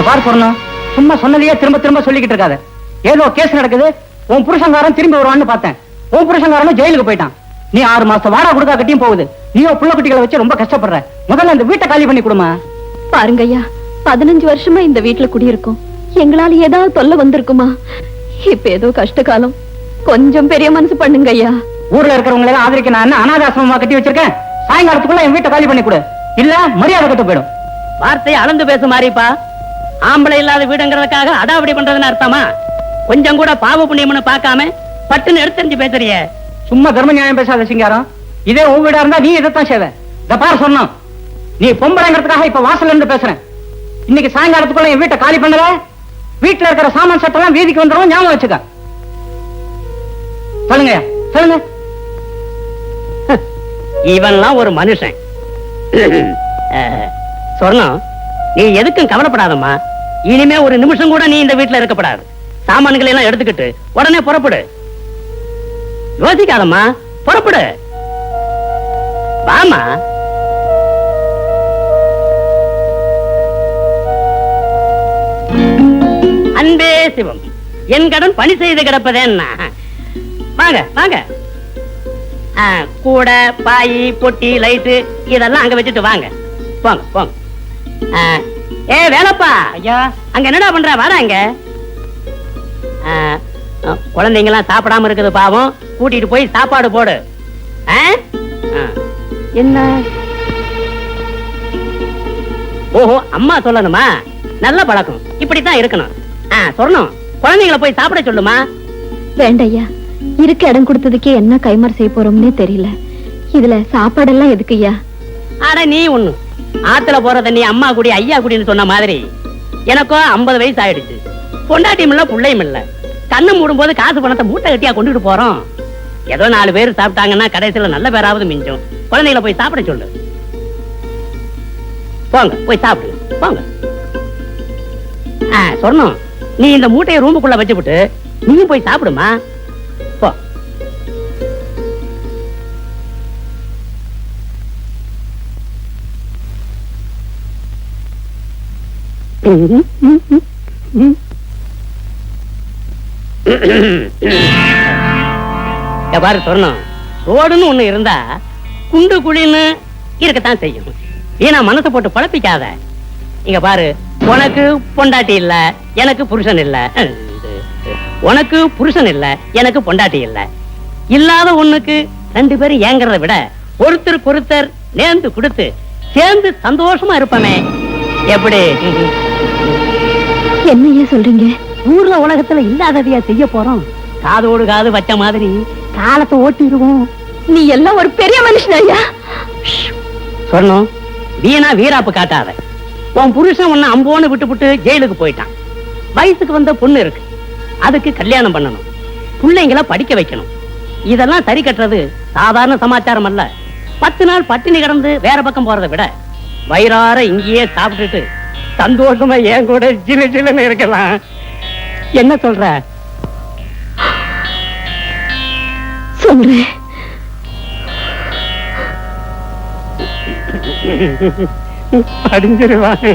பார் சொல்லணும், சும்மா சொன்னதையே திரும்ப திரும்ப சொல்லிக்கிட்டு இருக்காத. ஏதோ கேஸ் நடக்குது, உன் புருஷங்காரன் திரும்பி வருவான்னு பார்த்தேன். உன் புருஷங்காரனும் ஜெயிலுக்கு போயிட்டான். நீ 6 மாசம் வாடகை கொடுக்கா கட்டியும் போகுது. நீயோ புள்ள குட்டிகளை வச்சு ரொம்ப கஷ்டப்படுற. முதல்ல இந்த வீட்டை காலி பண்ணி கொடுமா. பாருங்க ஐயா, 15 வருஷமா இந்த வீட்டுல குடியிருக்கோம். எங்களால ஏதாவது தொல்லை வந்திருக்குமா? இப்ப ஏதோ கஷ்ட காலம், கொஞ்சம் பெரிய மனசு பண்ணுங்க ஐயா. ஊர்ல இருக்கிறவங்களை எல்லாம் ஆதரிக்க நான் என்ன அனாதாசிரமமா கட்டி வச்சிருக்கேன்? சாயங்காலத்துக்குள்ள என் வீட்டை காலி பண்ணி கொடு, இல்ல மரியாதை கட்டு போயிடும். வார்த்தையை அளந்து பேச மாறிப்பா. ஆம்பளை இல்லாத வீடுங்கிறதுக்காக அடாவடி பண்றதுன்னு அர்த்தமா? கொஞ்சம் கூட பாவ புண்ணியம்னு பார்க்காம பட்டுன்னு எடுத்தறிஞ்சு பேசுறிய. சும்மா தர்ம நியாயம் பேசாத சிங்காரம். இதே உன் வீடா இருந்தா நீ இதைத்தான் செய்வ. இந்த பார் சொன்னோம், நீ பொம்பளைங்கிறதுக்காக இப்ப வாசல்ல இருந்து பேசுறேன். இன்னைக்கு சாயங்காலத்துக்குள்ள என் வீட்டை காலி பண்ணல, வீட்டுல இருக்கிற சாமான் சட்டெல்லாம் வீதிக்கு வந்துடும், ஞாபகம் வச்சுக்க. சொல்லுங்க சொல்லுங்க. இவன்லாம் ஒரு மனுஷன். சொர்ணம், நீ எதுக்கும் கவலைப்படாதம்மா. இனிமே ஒரு நிமிஷம் கூட நீ இந்த வீட்டுல இருக்கப்படாது. சாமான்களை எல்லாம் எடுத்துக்கிட்டு உடனே புறப்படு. யோசிக்காதம்மா, புறப்படு. வாமா. அன்பே சிவம், என் கடன் பணி செய்து கிடப்பதேன்னா. வாங்க வாங்க. கூட பாய் பொட்டி லைட்டு இதெல்லாம் அங்க வச்சுட்டு வாங்க. போங்க போங்க. வேலப்பா ஐயா, அங்க என்னடா பண்ற? வராங்க. குழந்தைங்க எல்லாம் சாப்பிடாம இருக்குது பாவம், கூட்டிட்டு போய் சாப்பாடு போடு. என்ன? ஓஹோ, அம்மா சொல்லணுமா? நல்ல பழக்கம், இப்படித்தான் இருக்கணும். சொல்லணும், குழந்தைங்களை போய் சாப்பிட சொல்லுமா. வேண்டையா, இருக்க இடம் கொடுத்ததுக்கே என்ன கைமாறு செய்ய போறோம்னே தெரியல. இதுல சாப்பாடெல்லாம் எதுக்கு ஐயா? ஆனா நீ ஒண்ணு, ஆத்துல போற தண்ணி அம்மா குடி ஐயா குடின்னு சொன்ன மாதிரி எனக்கும் 50 வயசு ஆயிடுச்சு. பொண்டாட்டியும் இல்ல புள்ளையும் இல்ல. கண்ணு மூடும் போது காசு பணத்தை மூட்டை கட்டியா கொண்டுட்டு போறோம். ஏதோ 4 பேர் சாப்பிட்டாங்கன்னா கடைசியில நல்ல பேராவது மிஞ்சும். குழந்தைகளை போய் சாப்பிட சொல்லு. போங்க போய் சாப்பிடு போங்க. சொன்னோம், நீ இந்த மூட்டையை ரூமுக்குள்ள வச்சுவிட்டு நீயும் போய் சாப்பிடுமா. போ. பாரு சொன்னோம், ரோடுன்னு ஒண்ணு இருந்தா குண்டு குழின்னு இருக்கத்தான் செய்யும். ஏன்னா மனசை போட்டு பழப்பிக்காத. இங்க பாரு, உனக்கு பொண்டாட்டி இல்ல, எனக்கு புருஷன் இல்ல. உனக்கு புருஷன் இல்ல, எனக்கு பொண்டாட்டி இல்ல. இல்லாத ஒண்ணுக்கு 2 பேரும் ஏங்கறத விட ஒருத்தருக்கு ஒருத்தர் நேர்ந்து கொடுத்து சேர்ந்து சந்தோஷமா இருப்பமே. எப்படி? என்னையா சொல்றீங்க? ஊர்ல உலகத்துல இல்லாததையா செய்ய போறோம். காதோடு காது வச்ச மாதிரி காலத்தை ஓட்டிடுவோம். நீ எல்லாம் ஒரு பெரிய மனுஷன் ஐயா. சொன்னோம், வீணா வீராப்பு காட்டாத. உன் புருஷன் உன்னை அம்போன்னு விட்டு ஜெயிலுக்கு போயிட்டான். வயசுக்கு வந்த பொண்ணு இருக்கு, அதுக்கு கல்யாணம் பண்ணணும், பிள்ளைங்களை படிக்க வைக்கணும். இதெல்லாம் சரி கட்டுறது சாதாரண சமாச்சாரம் அல்ல. 10 நாள் பட்டினி கிடந்து வேற பக்கம் போறதை விட வயிறார இங்கேயே சாப்பிட்டுட்டு சந்தோஷமா ஏன் கூட ஜிலு ஜிலுன்னு இருக்கலாம். என்ன சொல்ற? சொல்றேன். படிஞ்சிருவான்.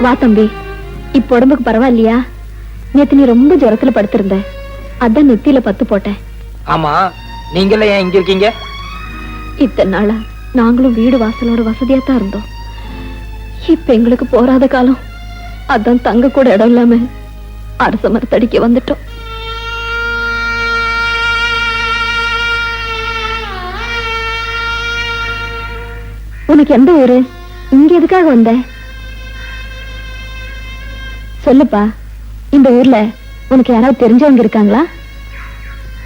வா தம்பி. இப்ப உடம்புக்கு பரவாயில்லையா? நேத்து நீ ரொம்ப ஜுரத்துல படுத்திருந்த, அதான் நெத்தியில பத்து போட்டேன். ஆமா, நீங்களே ஏன் இங்க இருக்கீங்க? இத்தனை நாளா நாங்களும் வீடு வாசலோட வசதியா தான் இருந்தோம். இப்ப எங்களுக்கு போராத காலம், அதான் தங்க கூட இடம் இல்லாம அரச மரத்தடிக்க வந்துட்டோம். உனக்கு எந்த ஊரு? இங்க எதுக்காக வந்த? சொல்லுப்பா. இந்த ஊர்ல உனக்கு யாராவது தெரிஞ்சவங்க இருக்காங்களா?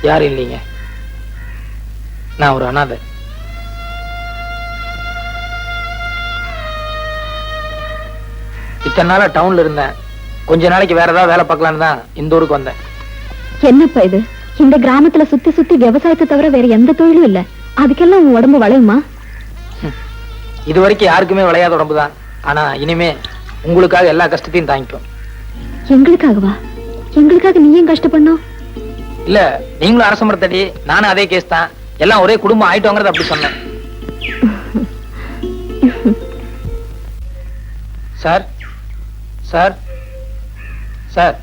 யாரும் இல்லைங்க, நான் ஒரு அனாதை. இத்தனை நாளா டவுன்ல இருந்தேன். கொஞ்ச நாளைக்கு வேற ஏதாவது வேலை பார்க்கலான்னு தான் இந்த ஊருக்கு வந்தேன். என்னப்பா இது? இந்த கிராமத்துல சுத்தி சுத்தி விவசாயத்தை தவிர வேற எந்த தொழிலும் இல்ல. அதுக்கெல்லாம் உன் உடம்பு வளையுமா? இது வரைக்கும் யாருக்குமே விளையாத உடம்புதான். ஆனா இனிமே உங்களுக்காக எல்லா கஷ்டத்தையும் தாங்கிக்கும். எங்களுக்காகவா? எங்களுக்காக நீ ஏன் கஷ்டப்படணும்? இல்ல, நீங்களும் அரச மரத்தடி, நானும் அதே கேஸ் தான். எல்லாம் ஒரே குடும்பம் ஆயிட்டோங்கிறத அப்படி சொன்னேன். Sir sir sir.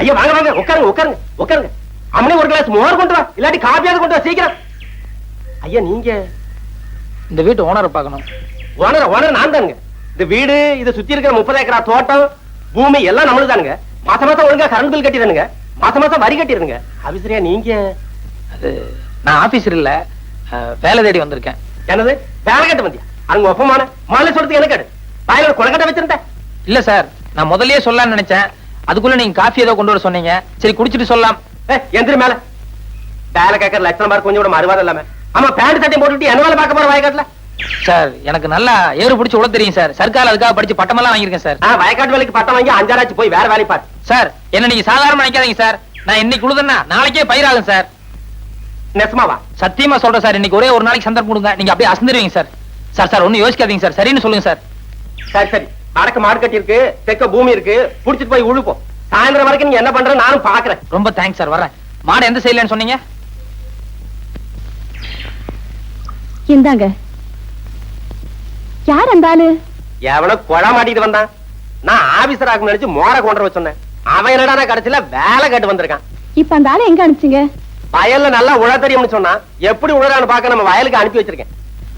ஐயா வாங்க வாங்க, உட்காருங்க உட்காருங்க உட்காருங்க. அம்மனே ஒரு கிளாஸ் மோர் கொண்டு வா, இல்லாட்டி காப்பியாவது கொண்டு வா சீக்கிரம். ஐயா நீங்க இந்த வீட்டு ஓனரை பார்க்கணும். ஓனர் நான் தானுங்க. இந்த வீடு, இதை சுத்தி இருக்கிற 30 ஏக்கரா தோட்டம், பூமி எல்லாம் நம்மளுக்கு தானுங்க. மாசம் மாசம் ஒழுங்கா கரண்ட் பில் கட்டிடுங்க, மாசம் மாசம் வரி கட்டிடுங்க. ஆபீசரியா நீங்க? அது நான் ஆபீசர் இல்ல, வேலை தேடி வந்திருக்கேன். என்னது வேலை கட்ட வந்தியா? அங்க ஒப்பமான மாலை சொல்றதுக்கு என்ன கேடு? வாயில குளக்கட்ட வச்சிருந்தேன். இல்ல சார், நான் முதல்லயே சொல்லலாம்னு நினைச்சேன். அதுக்குள்ள நீங்க காஃபி ஏதோ கொண்டு வர சொன்னீங்க. சரி குடிச்சிட்டு சொல்லலாம். எந்திர மேல வேலை கேட்கற லட்சணம் மாதிரி கொஞ்சம் கூட மறுவாதம் இல்லாம. ஆமா, பேண்ட் சட்டையும் போட்டுட்டு என்ன வேலை பார்க்க போற வயக்காட்டுல? சார் எனக்கு நல்லா ஏறு பிடிச்சு உள்ள தெரியும் சார். சர்க்கார் அதுக்காக படிச்சு பட்டமெல்லாம் வாங்கியிருக்கேன் சார். வயக்காட்டு வேலைக்கு பட்டம் வாங்கி 5 ஆச்சு, போய் வேற வேலை பாரு. சார் என்ன நீங்க சாதாரணமா நினைக்காதீங்க சார். நான் இன்னைக்கு உழுதுன்னா நாளைக்கே பயிராகும் சார். நெசமாவா? சத்தியமா சொல்றேன் சார். இன்னைக்கு ஒரே ஒரு நாளைக்கு சந்தர்ப்பம் கொடுங்க, நீங்க அப்படியே அசந்துருவீங்க சார். சார் சார் ஒன்னும் யோசிக்காதீங்க சார், சரின்னு சொல்லுங்க சார். சரி சரி, வடக்கு மாடு கட்டி இருக்கு, தெற்க பூமி இருக்கு, புடிச்சிட்டு போய் உழுப்போம். சாயந்தரம் வரைக்கும் நீங்க என்ன பண்ற நானும் பாக்குறேன். ரொம்ப தேங்க்ஸ் சார், வரேன். மாடு எந்த சைடுலன்னு சொன்னீங்க? இந்தாங்க. யார் அந்த ஆளு? எவனோ கொலை மாட்டிட்டு வந்தான். நான் ஆபீசர் ஆகும் நினைச்சு மோர கொண்டு வர சொன்னேன். அவன் என்னடா கடைசியில வேலை கேட்டு வந்திருக்கான். இப்ப அந்த ஆளை எங்க அனுப்பிச்சீங்க? வயல்ல நல்லா உழ தெரியும்னு சொன்னா, எப்படி உழறான்னு பாக்க நம்ம வயலுக்கு அனுப்பி வச்சிருக்கேன்.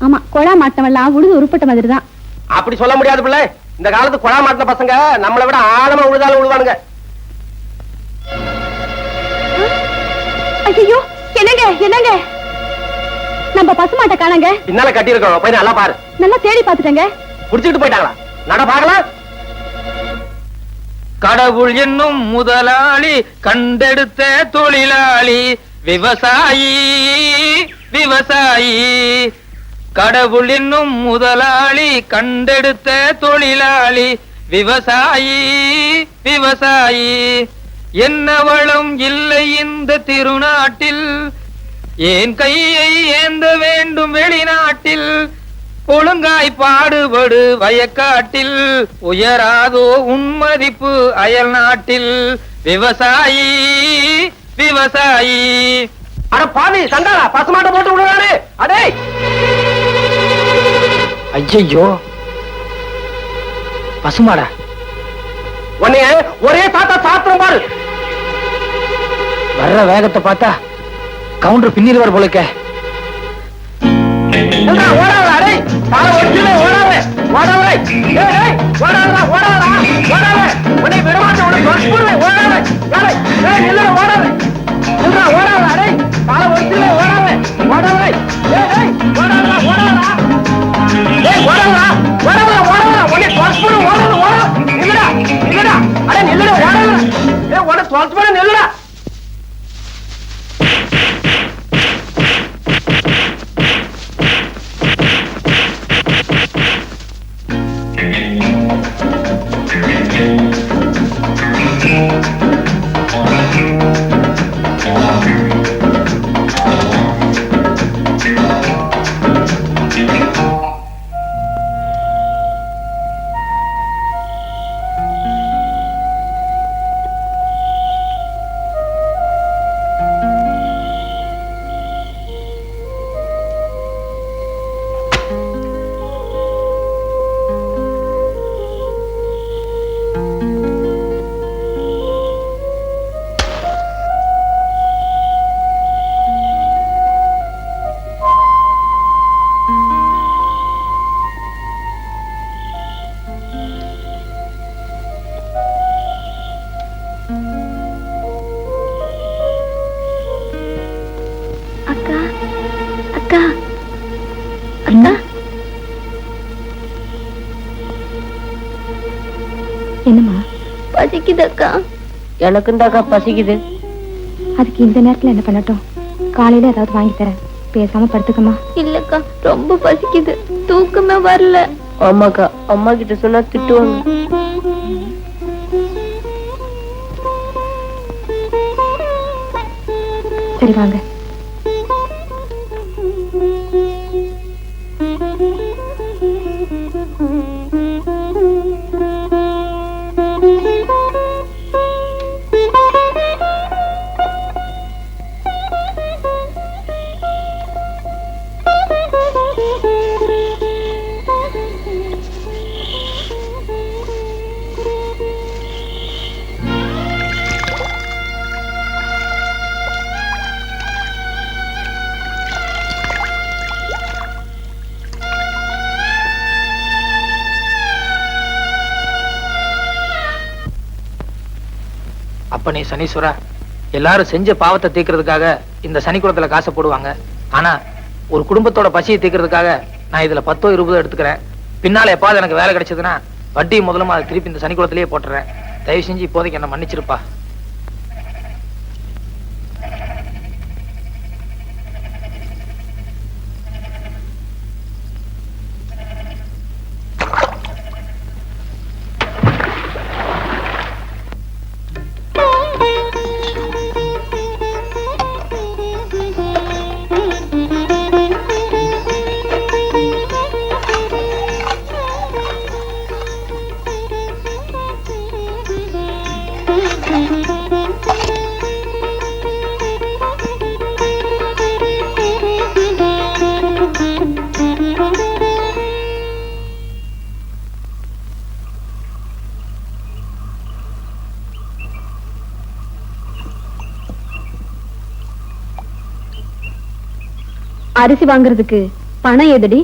ஆமா, கொழா மாட்டவெல்லாம் உழுது உருப்பட்ட மாதிரி தான். அப்படி சொல்ல முடியாது பிள்ளை. இந்த காலத்து கொழா மாட்டின பசங்க நம்மளை விட ஆழமா உழுதாலும் உழுவானுங்க. ஐயோ, என்னங்க என்னங்க, நம்ம பசுமாட்டை காணங்க. பின்னால கட்டி இருக்கோம், போய் நல்லா பாரு. நல்லா தேடி பாத்துட்டேங்க. புடிச்சிட்டு போயிட்டாங்களா? நட பாக்கலாம். கடவுள் என்னும் முதலாளி, கண்டெடுத்த தொழிலாளி, விவசாயி விவசாயி. கடவுள் என்னும் முதலாளி, கண்டெடுத்த தொழிலாளி, விவசாயி விவசாயி. என்ன வளம் இல்லை இந்த திருநாட்டில், ஏன் கையை ஏந்த வேண்டும் வெளிநாட்டில். ஒழுங்காய் பாடுபடு வயக்காட்டில், உயராதோ உன்மதிப்பு அயல் நாட்டில். விவசாயி விவசாயி. அட பாவி சண்டாளா, பசுமாட்டை போட்டு விடுறாரு. அடே ஐயோ, பசுமாடா? உன்னைய ஒரே சாத்தா சாத்திரம் பாரு. வர்ற வேகத்தை பார்த்தா கவுண்டர் பின்னில் வர போலக்க. ஓடாத அடே, கால ஒடிச்சுலே ஓடாத ஓடாத. ஏய் ஏய், ஓடாதடா ஓடாதடா ஓடாத. உன்னை விடமாட்டேன், உன்னை கொல்லுவேன். ஓடாத ஏய் ஏய், இல்ல ஓடாத. இல்லடா ஓடாத அடே, கால ஒடிச்சுலே ஓடாத ஓடாத. ஏய் ஏய், ஓடாதடா ஓடாதடா. ஏய் ஓடாதடா ஓடாதடா ஓடாத. உன்னை கொல்லுவேன். ஓடாத ஓடாத. இல்லடா இல்லடா அடே, நில்லுடா ஓடாத. ஏய் உன்னை கொல்லுவேன், நில்லுடா. என்னம்மா? பசிக்குதக்கா. எனக்கும் தாக்கா பசிக்குது. அதுக்கு இந்த நேரத்துல என்ன பண்ணட்டும்? காலையில ஏதாவது வாங்கி தரேன், பேசாம படுத்துக்கமா. இல்லக்கா, ரொம்ப பசிக்குது, தூக்கமே வரல. ஆமாக்கா, அம்மா கிட்ட சொன்னா திட்டுவாங்க. சரி வாங்க. அப்பனே சனீஸ்வரா, எல்லாரும் செஞ்ச பாவத்தை தீர்க்கிறதுக்காக இந்த சனிக்குளத்துல காசை போடுவாங்க. ஆனா ஒரு குடும்பத்தோட பசியை தீர்க்கிறதுக்காக நான் இதுல 10 20 எடுத்துக்கிறேன். பின்னால எப்பாவது எனக்கு வேலை கிடைச்சதுன்னா வட்டி முதலுமா அதை திருப்பி இந்த சனிக்குளத்திலேயே போட்டுறேன். தயவு செஞ்சு இப்போதைக்கு என்ன மன்னிச்சிருப்பா. அரிசி வாங்குறதுக்கு பணம் எதுடி?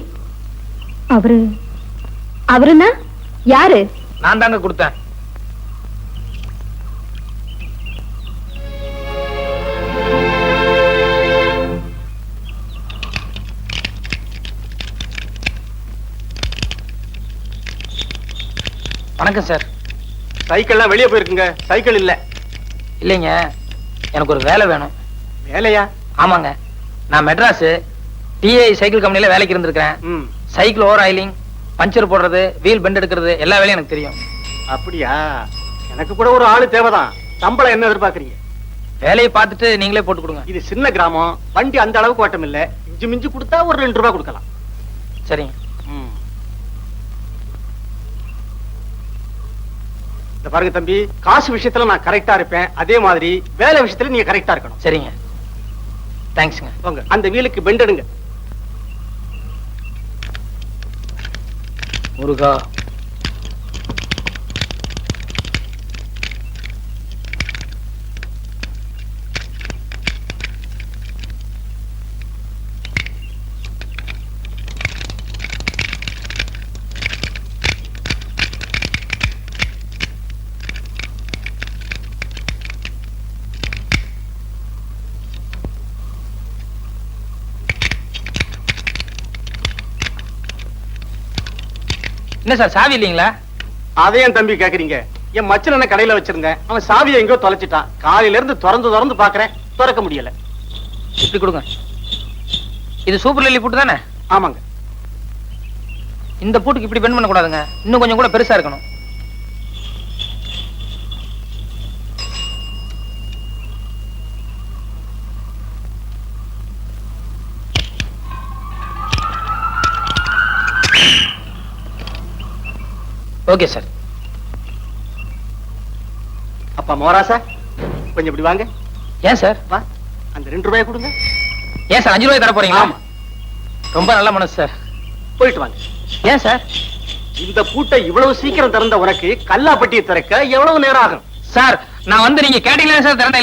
அவருன்னா யாரு? நான் தாங்க கொடுத்தேன். வணக்கம் சார். சைக்கிள்லாம் வெளியே போயிருக்குங்க, சைக்கிள் இல்ல. இல்லைங்க, எனக்கு ஒரு வேலை வேணும். வேலையா? ஆமாங்க, நான் மெட்ராஸ் டிஐ சைக்கிள் கம்பெனில வேலைக்கு இருந்திருக்கிறேன். சைக்கிள் ஓவர் ஆயிலிங், பஞ்சர் போடுறது, வீல் பெண்ட் எடுக்கிறது எல்லா வேலையும் எனக்கு தெரியும். அப்படியா? எனக்கு கூட ஒரு ஆளு தேவைதான். சம்பளம் என்ன எதிர்பார்க்கறீங்க? வேலையை பார்த்துட்டு நீங்களே போட்டு கொடுங்க. இது சின்ன கிராமம், வண்டி அந்த அளவுக்கு ஓட்டம் இல்ல. இஞ்சி மிஞ்சி கொடுத்தா ஒரு 2 ரூபாய் கொடுக்கலாம். சரிங்க. இந்த பாருங்க தம்பி, காசு விஷயத்துல நான் கரெக்டா இருப்பேன். அதே மாதிரி வேலை விஷயத்துல நீங்க கரெக்டா இருக்கணும். சரிங்க, தேங்க்ஸ்ங்க. போங்க, அந்த வீலுக்கு பெண்ட் எடுங்க. முருகா. என்ன சார், சாவி இல்லீங்களா? அதே என் தம்பி கேக்குறீங்க? என் மச்சன கடையில வச்சிருந்தேன், அவன் சாவியை எங்கோ தொலைச்சிட்டான். காலையில இருந்து திறந்து பாக்குறேன், திறக்க முடியல. இப்படி கொடுங்க. இது சூப்பர் லில்லி பூட்டு தானே? ஆமாங்க. இந்த பூட்டுக்கு இப்படி பெண்ட் பண்ண கூடாதுங்க, இன்னும் கொஞ்சம் கூட பெருசா இருக்கணும். Okay sir. அப்பா மோராசா, கொஞ்சம் இப்படி வாங்க. ஏன் சார்? வா, அந்த 2 ரூபாய் கொடுங்க. ஏன் சார் 5 ரூபாய் தர போறீங்களா? ஆமா. ரொம்ப நல்ல மனசு சார். போயிட்டு வாங்க. ஏன் சார்? இந்த பூட்டை இவ்வளவு சீக்கிரம் திறந்த உனக்கு கல்லாப்பட்டியை திறக்க எவ்வளவு நேரம் ஆகும்? சார், நான் வந்து நீங்க கேட்டீங்களா சார் திறந்த